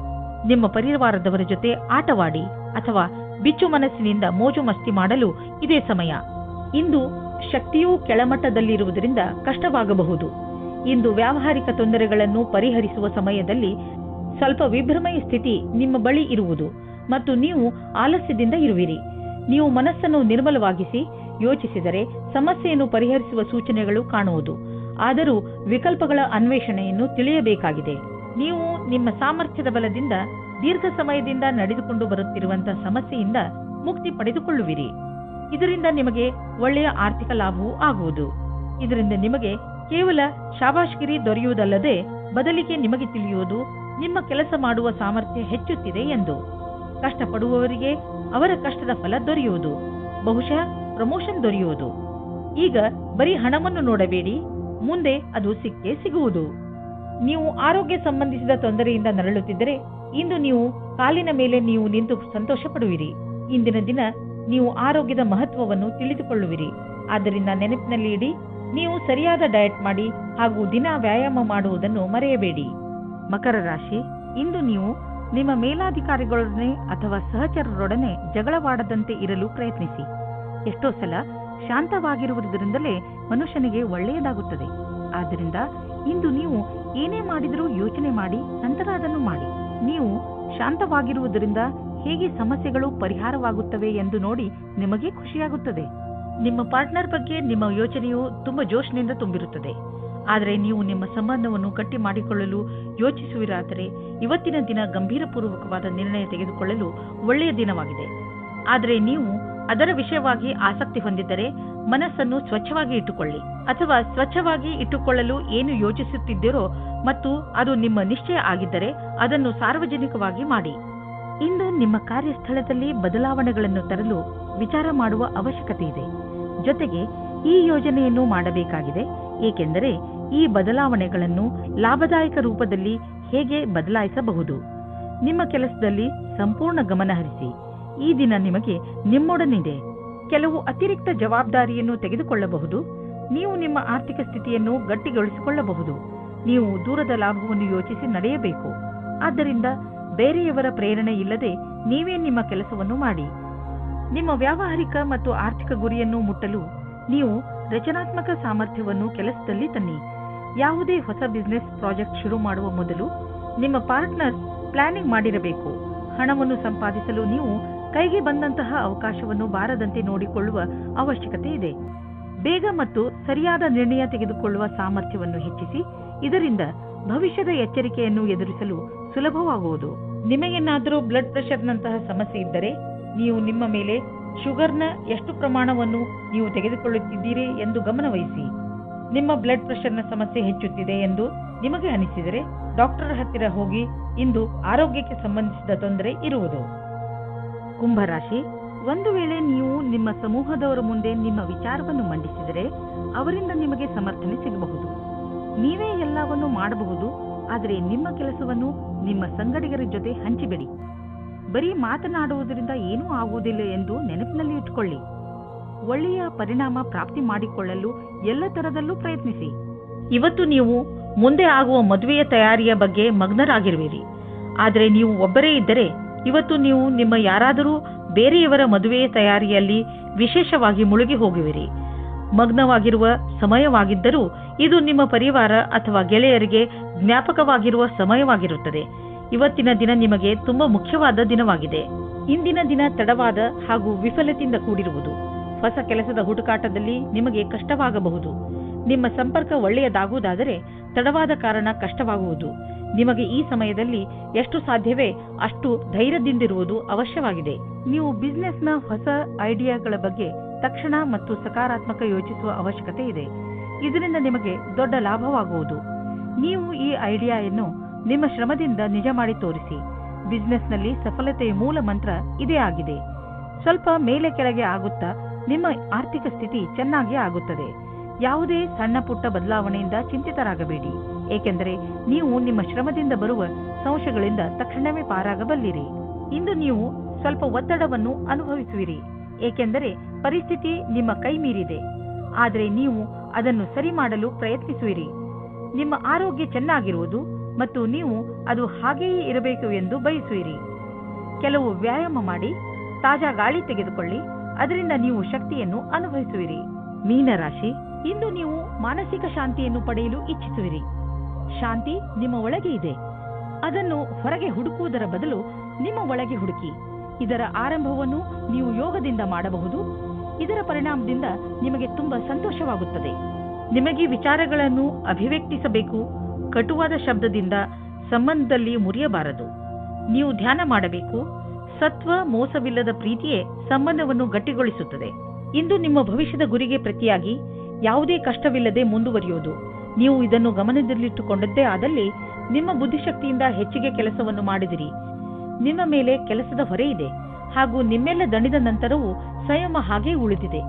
ನಿಮ್ಮ ಪರಿವಾರದವರ ಜೊತೆ ಆಟವಾಡಿ ಅಥವಾ ಬಿಚ್ಚು ಮನಸ್ಸಿನಿಂದ ಮೋಜು ಮಸ್ತಿ ಮಾಡಲು ಇದೇ ಸಮಯ. ಇಂದು ಶಕ್ತಿಯೂ ಕೆಳಮಟ್ಟದಲ್ಲಿರುವುದರಿಂದ ಕಷ್ಟವಾಗಬಹುದು. ಇಂದು ವ್ಯಾವಹಾರಿಕ ತೊಂದರೆಗಳನ್ನು ಪರಿಹರಿಸುವ ಸಮಯದಲ್ಲಿ ಸ್ವಲ್ಪ ವಿಭ್ರಮೆಯ ಸ್ಥಿತಿ ನಿಮ್ಮ ಬಳಿ ಇರುವುದು ಮತ್ತು ನೀವು ಆಲಸ್ಯದಿಂದ ಇರುವಿರಿ. ನೀವು ಮನಸ್ಸನ್ನು ನಿರ್ಮಲವಾಗಿಸಿ ಯೋಚಿಸಿದರೆ ಸಮಸ್ಯೆಯನ್ನು ಪರಿಹರಿಸುವ ಸೂಚನೆಗಳು ಕಾಣುವುದು. ಆದರೂ ವಿಕಲ್ಪಗಳ ಅನ್ವೇಷಣೆಯನ್ನು ತಿಳಿಯಬೇಕಾಗಿದೆ. ನೀವು ನಿಮ್ಮ ಸಾಮರ್ಥ್ಯದ ಬಲದಿಂದ ದೀರ್ಘ ಸಮಯದಿಂದ ನಡೆದುಕೊಂಡು ಬರುತ್ತಿರುವಂತಹ ಸಮಸ್ಯೆಯಿಂದ ಮುಕ್ತಿ ಪಡೆದುಕೊಳ್ಳುವಿರಿ. ಇದರಿಂದ ನಿಮಗೆ ಒಳ್ಳೆಯ ಆರ್ಥಿಕ ಲಾಭವೂ ಆಗುವುದು. ಇದರಿಂದ ನಿಮಗೆ ಕೇವಲ ಶಾಬಾಷ್ಗಿರಿ ದೊರೆಯುವುದಲ್ಲದೆ ಬದಲಿಗೆ ನಿಮಗೆ ತಿಳಿಯುವುದು ನಿಮ್ಮ ಕೆಲಸ ಮಾಡುವ ಸಾಮರ್ಥ್ಯ ಹೆಚ್ಚುತ್ತಿದೆ ಎಂದು. ಕಷ್ಟಪಡುವವರಿಗೆ ಅವರ ಕಷ್ಟದ ಫಲ ದೊರೆಯುವುದು. ಬಹುಶಃ ಪ್ರಮೋಷನ್ ದೊರೆಯುವುದು. ಈಗ ಬರೀ ಹಣವನ್ನು ನೋಡಬೇಡಿ, ಮುಂದೆ ಅದು ಸಿಕ್ಕೇ ಸಿಗುವುದು. ನೀವು ಆರೋಗ್ಯ ಸಂಬಂಧಿಸಿದ ತೊಂದರೆಯಿಂದ ನರಳುತ್ತಿದ್ದರೆ ಇಂದು ನೀವು ಕಾಲಿನ ಮೇಲೆ ನೀವು ನಿಂತು ಸಂತೋಷ ಪಡುವಿರಿ. ಇಂದಿನ ದಿನ ನೀವು ಆರೋಗ್ಯದ ಮಹತ್ವವನ್ನು ತಿಳಿದುಕೊಳ್ಳುವಿರಿ. ಆದ್ದರಿಂದ ನೆನಪಿನಲ್ಲಿ ಇಡಿ, ನೀವು ಸರಿಯಾದ ಡಯಟ್ ಮಾಡಿ ಹಾಗೂ ದಿನ ವ್ಯಾಯಾಮ ಮಾಡುವುದನ್ನು ಮರೆಯಬೇಡಿ. ಮಕರ ರಾಶಿ, ಇಂದು ನೀವು ನಿಮ್ಮ ಮೇಲಾಧಿಕಾರಿಗಳೊಡನೆ ಅಥವಾ ಸಹಚರರೊಡನೆ ಜಗಳವಾಡದಂತೆ ಇರಲು ಪ್ರಯತ್ನಿಸಿ. ಎಷ್ಟೋ ಸಲ ಶಾಂತವಾಗಿರುವುದರಿಂದಲೇ ಮನುಷ್ಯನಿಗೆ ಒಳ್ಳೆಯದಾಗುತ್ತದೆ. ಆದ್ದರಿಂದ ಇಂದು ನೀವು ಏನೇ ಮಾಡಿದರೂ ಯೋಚನೆ ಮಾಡಿ ನಂತರ ಅದನ್ನು ಮಾಡಿ. ನೀವು ಶಾಂತವಾಗಿರುವುದರಿಂದ ಹೇಗೆ ಸಮಸ್ಯೆಗಳು ಪರಿಹಾರವಾಗುತ್ತವೆ ಎಂದು ನೋಡಿ ನಿಮಗೆ ಖುಷಿಯಾಗುತ್ತದೆ. ನಿಮ್ಮ ಪಾರ್ಟ್ನರ್ ಬಗ್ಗೆ ನಿಮ್ಮ ಯೋಚನೆಯು ತುಂಬಾ ಜೋಶ್ನಿಂದ ತುಂಬಿರುತ್ತದೆ. ಆದರೆ ನೀವು ನಿಮ್ಮ ಸಂಬಂಧವನ್ನು ಗಟ್ಟಿ ಮಾಡಿಕೊಳ್ಳಲು ಯೋಚಿಸುವಿರಾದರೆ ಇವತ್ತಿನ ದಿನ ಗಂಭೀರಪೂರ್ವಕವಾದ ನಿರ್ಣಯ ತೆಗೆದುಕೊಳ್ಳಲು ಒಳ್ಳೆಯ ದಿನವಾಗಿದೆ. ಆದರೆ ನೀವು ಅದರ ವಿಷಯವಾಗಿ ಆಸಕ್ತಿ ಹೊಂದಿದ್ದರೆ ಮನಸ್ಸನ್ನು ಸ್ವಚ್ಛವಾಗಿ ಇಟ್ಟುಕೊಳ್ಳಿ, ಅಥವಾ ಸ್ವಚ್ಛವಾಗಿ ಇಟ್ಟುಕೊಳ್ಳಲು ಏನು ಯೋಚಿಸುತ್ತಿದ್ದೀರೋ ಮತ್ತು ಅದು ನಿಮ್ಮ ನಿಶ್ಚಯ ಆಗಿದ್ದರೆ ಅದನ್ನು ಸಾರ್ವಜನಿಕವಾಗಿ ಮಾಡಿ. ಇಂದು ನಿಮ್ಮ ಕಾರ್ಯಸ್ಥಳದಲ್ಲಿ ಬದಲಾವಣೆಗಳನ್ನು ತರಲು ವಿಚಾರ ಮಾಡುವ ಅವಶ್ಯಕತೆ ಇದೆ. ಜೊತೆಗೆ ಈ ಯೋಜನೆಯನ್ನು ಮಾಡಬೇಕಾಗಿದೆ, ಏಕೆಂದರೆ ಈ ಬದಲಾವಣೆಗಳನ್ನು ಲಾಭದಾಯಕ ರೂಪದಲ್ಲಿ ಹೇಗೆ ಬದಲಾಯಿಸಬಹುದು. ನಿಮ್ಮ ಕೆಲಸದಲ್ಲಿ ಸಂಪೂರ್ಣ ಗಮನ ಹರಿಸಿ. ಈ ದಿನ ನಿಮಗೆ ನಿಮ್ಮೊಡನಿದೆ. ಕೆಲವು ಅತಿರಿಕ್ತ ಜವಾಬ್ದಾರಿಯನ್ನು ತೆಗೆದುಕೊಳ್ಳಬಹುದು. ನೀವು ನಿಮ್ಮ ಆರ್ಥಿಕ ಸ್ಥಿತಿಯನ್ನು ಗಟ್ಟಿಗೊಳಿಸಿಕೊಳ್ಳಬಹುದು. ನೀವು ದೂರದ ಲಾಭವನ್ನು ಯೋಚಿಸಿ ನಡೆಯಬೇಕು. ಆದ್ದರಿಂದ ಬೇರೆಯವರ ಪ್ರೇರಣೆ ಇಲ್ಲದೆ ನೀವೇ ನಿಮ್ಮ ಕೆಲಸವನ್ನು ಮಾಡಿ. ನಿಮ್ಮ ವ್ಯಾವಹಾರಿಕ ಮತ್ತು ಆರ್ಥಿಕ ಗುರಿಯನ್ನು ಮುಟ್ಟಲು ನೀವು ರಚನಾತ್ಮಕ ಸಾಮರ್ಥ್ಯವನ್ನು ಕೆಲಸದಲ್ಲಿ ತನ್ನಿ. ಯಾವುದೇ ಹೊಸ ಬಿಸಿನೆಸ್ ಪ್ರಾಜೆಕ್ಟ್ ಶುರು ಮಾಡುವ ಮೊದಲು ನಿಮ್ಮ ಪಾರ್ಟ್ನರ್ ಪ್ಲಾನಿಂಗ್ ಮಾಡಿರಬೇಕು. ಹಣವನ್ನು ಸಂಪಾದಿಸಲು ನೀವು ಕೈಗೆ ಬಂದಂತಹ ಅವಕಾಶವನ್ನು ಬಾರದಂತೆ ನೋಡಿಕೊಳ್ಳುವ ಅವಶ್ಯಕತೆ ಇದೆ. ಬೇಗ ಮತ್ತು ಸರಿಯಾದ ನಿರ್ಣಯ ತೆಗೆದುಕೊಳ್ಳುವ ಸಾಮರ್ಥ್ಯವನ್ನು ಹೆಚ್ಚಿಸಿ. ಇದರಿಂದ ಭವಿಷ್ಯದ ಎಚ್ಚರಿಕೆಯನ್ನು ಎದುರಿಸಲು ಸುಲಭವಾಗುವುದು. ನಿಮಗೇನಾದರೂ ಬ್ಲಡ್ ಪ್ರೆಷರ್ನಂತಹ ಸಮಸ್ಯೆ ಇದ್ದರೆ ನೀವು ನಿಮ್ಮ ಮೇಲೆ ಶುಗರ್ನ ಎಷ್ಟು ಪ್ರಮಾಣವನ್ನು ನೀವು ತೆಗೆದುಕೊಳ್ಳುತ್ತಿದ್ದೀರಿ ಎಂದು ಗಮನವಹಿಸಿ. ನಿಮ್ಮ ಬ್ಲಡ್ ಪ್ರೆಷರ್ನ ಸಮಸ್ಯೆ ಹೆಚ್ಚುತ್ತಿದೆ ಎಂದು ನಿಮಗೆ ಅನಿಸಿದರೆ ಡಾಕ್ಟರ್ ಹತ್ತಿರ ಹೋಗಿ. ಇಂದು ಆರೋಗ್ಯಕ್ಕೆ ಸಂಬಂಧಿಸಿದ ತೊಂದರೆ ಇರುವುದು. ಕುಂಭರಾಶಿ, ಒಂದು ವೇಳೆ ನೀವು ನಿಮ್ಮ ಸಮೂಹದವರ ಮುಂದೆ ನಿಮ್ಮ ವಿಚಾರವನ್ನು ಮಂಡಿಸಿದರೆ ಅವರಿಂದ ನಿಮಗೆ ಸಮರ್ಥನೆ ಸಿಗಬಹುದು. ನೀವೇ ಎಲ್ಲವನ್ನೂ ಮಾಡಬಹುದು, ಆದರೆ ನಿಮ್ಮ ಕೆಲಸವನ್ನು ನಿಮ್ಮ ಸಂಗಡಿಗರ ಜೊತೆ ಹಂಚಿಬಿಡಿ. ಬರೀ ಮಾತನಾಡುವುದರಿಂದ ಏನೂ ಆಗುವುದಿಲ್ಲ ಎಂದು ನೆನಪಿನಲ್ಲಿ ಇಟ್ಟುಕೊಳ್ಳಿ. ಒಳ್ಳೆಯ ಪರಿಣಾಮ ಪ್ರಾಪ್ತಿ ಮಾಡಿಕೊಳ್ಳಲು ಎಲ್ಲ ತರದಲ್ಲೂ ಪ್ರಯತ್ನಿಸಿ. ಇವತ್ತು ನೀವು ಮುಂದೆ ಆಗುವ ಮದುವೆಯ ತಯಾರಿಯ ಬಗ್ಗೆ ಮಗ್ನರಾಗಿರುವಿರಿ. ಆದರೆ ನೀವು ಒಬ್ಬರೇ ಇದ್ದರೆ ಇವತ್ತು ನೀವು ನಿಮ್ಮ ಯಾರಾದರೂ ಬೇರೆಯವರ ಮದುವೆಯ ತಯಾರಿಯಲ್ಲಿ ವಿಶೇಷವಾಗಿ ಮುಳುಗಿ ಹೋಗುವಿರಿ. ಮಗ್ನವಾಗಿರುವ ಸಮಯವಾಗಿದ್ದರೂ ಇದು ನಿಮ್ಮ ಪರಿವಾರ ಅಥವಾ ಗೆಳೆಯರಿಗೆ ಜ್ಞಾಪಕವಾಗಿರುವ ಸಮಯವಾಗಿರುತ್ತದೆ. ಇವತ್ತಿನ ದಿನ ನಿಮಗೆ ತುಂಬಾ ಮುಖ್ಯವಾದ ದಿನವಾಗಿದೆ. ಇಂದಿನ ದಿನ ತಡವಾದ ಹಾಗೂ ವಿಫಲತೆಯಿಂದ ಕೂಡಿರುವುದು. ಹೊಸ ಕೆಲಸದ ಹುಡುಕಾಟದಲ್ಲಿ ನಿಮಗೆ ಕಷ್ಟವಾಗಬಹುದು. ನಿಮ್ಮ ಸಂಪರ್ಕ ಒಳ್ಳೆಯದಾಗುವುದಾದರೆ ತಡವಾದ ಕಾರಣ ಕಷ್ಟವಾಗುವುದು. ನಿಮಗೆ ಈ ಸಮಯದಲ್ಲಿ ಎಷ್ಟು ಸಾಧ್ಯವೇ ಅಷ್ಟು ಧೈರ್ಯದಿಂದಿರುವುದು ಅವಶ್ಯವಾಗಿದೆ. ನೀವು ಬಿಸಿನೆಸ್ನ ಹೊಸ ಐಡಿಯಾಗಳ ಬಗ್ಗೆ ತಕ್ಷಣ ಮತ್ತು ಸಕಾರಾತ್ಮಕ ಯೋಚಿಸುವ ಅವಶ್ಯಕತೆ ಇದೆ. ಇದರಿಂದ ನಿಮಗೆ ದೊಡ್ಡ ಲಾಭವಾಗುವುದು. ನೀವು ಈ ಐಡಿಯಾವನ್ನು ನಿಮ್ಮ ಶ್ರಮದಿಂದ ನಿಜ ಮಾಡಿ ತೋರಿಸಿ. ಬಿಸಿನೆಸ್ನಲ್ಲಿ ಸಫಲತೆಯ ಮೂಲ ಮಂತ್ರ ಇದೇ ಆಗಿದೆ. ಸ್ವಲ್ಪ ಮೇಲೆ ಕೆಳಗೆ ಆಗುತ್ತಾ ನಿಮ್ಮ ಆರ್ಥಿಕ ಸ್ಥಿತಿ ಚೆನ್ನಾಗಿ ಆಗುತ್ತದೆ. ಯಾವುದೇ ಸಣ್ಣ ಪುಟ್ಟ ಬದಲಾವಣೆಯಿಂದ ಚಿಂತಿತರಾಗಬೇಡಿ, ಏಕೆಂದರೆ ನೀವು ನಿಮ್ಮ ಶ್ರಮದಿಂದ ಬರುವ ಸಂಶಯಗಳಿಂದ ತಕ್ಷಣವೇ ಪಾರಾಗಬಲ್ಲಿರಿ. ಇಂದು ನೀವು ಸ್ವಲ್ಪ ಒತ್ತಡವನ್ನು ಅನುಭವಿಸುವಿರಿ, ಏಕೆಂದರೆ ಪರಿಸ್ಥಿತಿ ನಿಮ್ಮ ಕೈ ಮೀರಿದೆ. ಆದರೆ ನೀವು ಅದನ್ನು ಸರಿ ಮಾಡಲು ಪ್ರಯತ್ನಿಸುವಿರಿ. ನಿಮ್ಮ ಆರೋಗ್ಯ ಚೆನ್ನಾಗಿರುವುದು ಮತ್ತು ನೀವು ಅದು ಹಾಗೆಯೇ ಇರಬೇಕು ಎಂದು ಬಯಸುವಿರಿ. ಕೆಲವು ವ್ಯಾಯಾಮ ಮಾಡಿ, ತಾಜಾ ಗಾಳಿ ತೆಗೆದುಕೊಳ್ಳಿ, ಅದರಿಂದ ನೀವು ಶಕ್ತಿಯನ್ನು ಅನುಭವಿಸುವಿರಿ. ಮೀನರಾಶಿ, ಇಂದು ನೀವು ಮಾನಸಿಕ ಶಾಂತಿಯನ್ನು ಪಡೆಯಲು ಇಚ್ಛಿಸುವಿರಿ. ಶಾಂತಿ ನಿಮ್ಮ ಒಳಗೆ ಇದೆ. ಅದನ್ನು ಹೊರಗೆ ಹುಡುಕುವುದರ ಬದಲು ನಿಮ್ಮ ಒಳಗೆ ಹುಡುಕಿ. ಇದರ ಆರಂಭವನ್ನು ನೀವು ಯೋಗದಿಂದ ಮಾಡಬಹುದು. ಇದರ ಪರಿಣಾಮದಿಂದ ನಿಮಗೆ ತುಂಬಾ ಸಂತೋಷವಾಗುತ್ತದೆ. ನಿಮಗೆ ವಿಚಾರಗಳನ್ನು ಅಭಿವ್ಯಕ್ತಿಸಬೇಕು. ಕಟುವಾದ ಶಬ್ದದಿಂದ ಸಂಬಂಧದಲ್ಲಿ ಮುರಿಯಬಾರದು. ನೀವು ಧ್ಯಾನ ಮಾಡಬೇಕು. ಸತ್ವ ಮೋಸವಿಲ್ಲದ ಪ್ರೀತಿಯೇ ಸಂಬಂಧವನ್ನು ಗಟ್ಟಿಗೊಳಿಸುತ್ತದೆ. ಇಂದು ನಿಮ್ಮ ಭವಿಷ್ಯದ ಗುರಿಗೆ ಪ್ರತಿಯಾಗಿ ಯಾವುದೇ ಕಷ್ಟವಿಲ್ಲದೆ ಮುಂದುವರಿಯುವುದು. ನೀವು ಇದನ್ನು ಗಮನದಲ್ಲಿಟ್ಟುಕೊಂಡದ್ದೇ ಆದಲ್ಲಿ ನಿಮ್ಮ ಬುದ್ಧಿಶಕ್ತಿಯಿಂದ ಹೆಚ್ಚಿಗೆ ಕೆಲಸವನ್ನು ಮಾಡಿದಿರಿ. ನಿಮ್ಮ ಮೇಲೆ ಕೆಲಸದ ಹೊರೆ ಇದೆ ಹಾಗೂ ನಿಮ್ಮೆಲ್ಲ ದಣಿದ ನಂತರವೂ ಸಂಯಮ ಹಾಗೇ ಉಳಿದಿದೆ.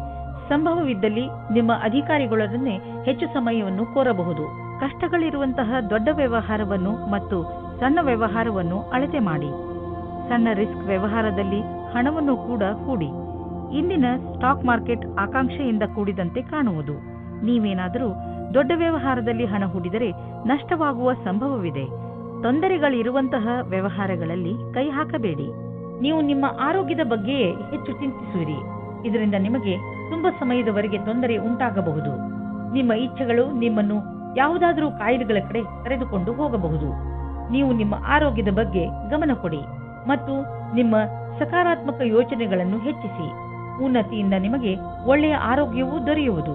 ಸಂಭವವಿದ್ದಲ್ಲಿ ನಿಮ್ಮ ಅಧಿಕಾರಿಗಳನ್ನೇ ಹೆಚ್ಚು ಸಮಯವನ್ನು ಕೋರಬಹುದು. ಕಷ್ಟಗಳಿರುವಂತಹ ದೊಡ್ಡ ವ್ಯವಹಾರವನ್ನು ಮತ್ತು ಸಣ್ಣ ವ್ಯವಹಾರವನ್ನು ಅಳತೆ ಮಾಡಿ. ಸಣ್ಣ ರಿಸ್ಕ್ ವ್ಯವಹಾರದಲ್ಲಿ ಹಣವನ್ನು ಕೂಡ ಹೂಡಿ. ಇಂದಿನ ಸ್ಟಾಕ್ ಮಾರ್ಕೆಟ್ ಆಕಾಂಕ್ಷೆಯಿಂದ ಕೂಡಿದಂತೆ ಕಾಣುವುದು. ನೀವೇನಾದರೂ ದೊಡ್ಡ ವ್ಯವಹಾರದಲ್ಲಿ ಹಣ ಹೂಡಿದರೆ ನಷ್ಟವಾಗುವ ಸಂಭವವಿದೆ. ತೊಂದರೆಗಳಿರುವಂತಹ ವ್ಯವಹಾರಗಳಲ್ಲಿ ಕೈ ಹಾಕಬೇಡಿ. ನೀವು ನಿಮ್ಮ ಆರೋಗ್ಯದ ಬಗ್ಗೆಯೇ ಹೆಚ್ಚು ಚಿಂತಿಸುವಿರಿ. ಇದರಿಂದ ನಿಮಗೆ ತುಂಬಾ ಸಮಯದವರೆಗೆ ತೊಂದರೆ ಉಂಟಾಗಬಹುದು. ನಿಮ್ಮ ಇಚ್ಛೆಗಳು ನಿಮ್ಮನ್ನು ಯಾವುದಾದರೂ ಕಾಯಿಲೆಗಳ ಕಡೆ ಕರೆದುಕೊಂಡು ಹೋಗಬಹುದು. ನೀವು ನಿಮ್ಮ ಆರೋಗ್ಯದ ಬಗ್ಗೆ ಗಮನ ಕೊಡಿ ಮತ್ತು ನಿಮ್ಮ ಸಕಾರಾತ್ಮಕ ಯೋಚನೆಗಳನ್ನು ಹೆಚ್ಚಿಸಿ. ಉನ್ನತಿಯಿಂದ ನಿಮಗೆ ಒಳ್ಳೆಯ ಆರೋಗ್ಯವೂ ದೊರೆಯುವುದು.